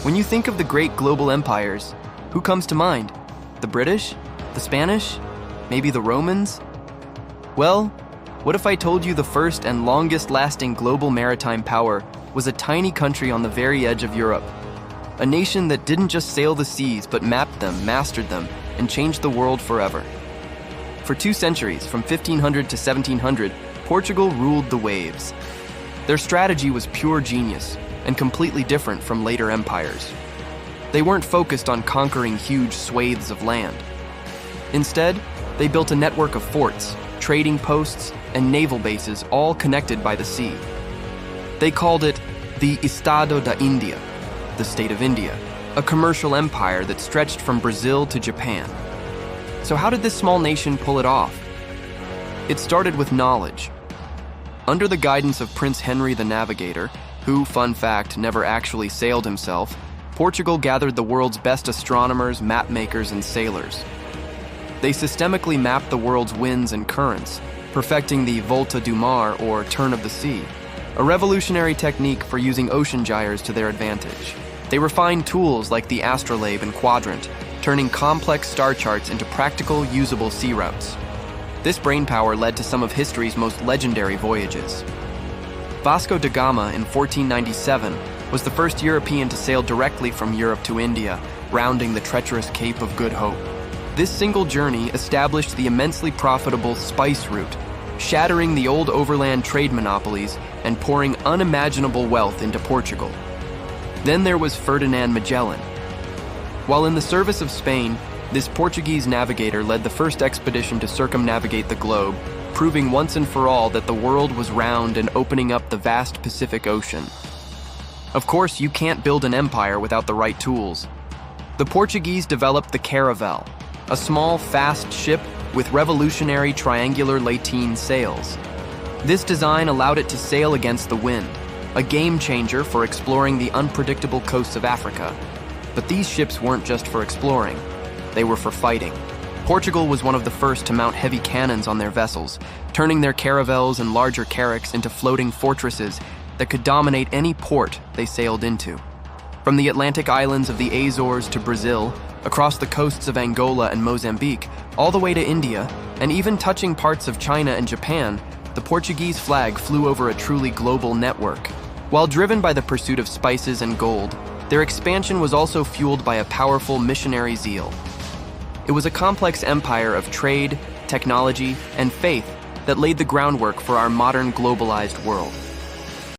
When you think of the great global empires, who comes to mind? The British? The Spanish? Maybe the Romans? Well, what if I told you the first and longest-lasting global maritime power was a tiny country on the very edge of Europe? A nation that didn't just sail the seas, but mapped them, mastered them, and changed the world forever. For 2 centuries, from 1500 to 1700, Portugal ruled the waves. Their strategy was pure genius and completely different from later empires. They weren't focused on conquering huge swathes of land. Instead, they built a network of forts, trading posts, and naval bases all connected by the sea. They called it the Estado da India, the State of India, a commercial empire that stretched from Brazil to Japan. So how did this small nation pull it off? It started with knowledge. Under the guidance of Prince Henry the Navigator, who, fun fact, never actually sailed himself, Portugal gathered the world's best astronomers, mapmakers, and sailors. They systemically mapped the world's winds and currents, perfecting the Volta do Mar, or turn of the sea, a revolutionary technique for using ocean gyres to their advantage. They refined tools like the astrolabe and quadrant, turning complex star charts into practical, usable sea routes. This brainpower led to some of history's most legendary voyages. Vasco da Gama in 1497 was the first European to sail directly from Europe to India, rounding the treacherous Cape of Good Hope. This single journey established the immensely profitable spice route, shattering the old overland trade monopolies and pouring unimaginable wealth into Portugal. Then there was Ferdinand Magellan. While in the service of Spain, this Portuguese navigator led the first expedition to circumnavigate the globe, proving once and for all that the world was round and opening up the vast Pacific Ocean. Of course, you can't build an empire without the right tools. The Portuguese developed the caravel, a small, fast ship with revolutionary triangular lateen sails. This design allowed it to sail against the wind, a game changer for exploring the unpredictable coasts of Africa. But these ships weren't just for exploring, they were for fighting. Portugal was one of the first to mount heavy cannons on their vessels, turning their caravels and larger carracks into floating fortresses that could dominate any port they sailed into. From the Atlantic islands of the Azores to Brazil, across the coasts of Angola and Mozambique, all the way to India, and even touching parts of China and Japan, the Portuguese flag flew over a truly global network. While driven by the pursuit of spices and gold, their expansion was also fueled by a powerful missionary zeal. It was a complex empire of trade, technology, and faith that laid the groundwork for our modern globalized world.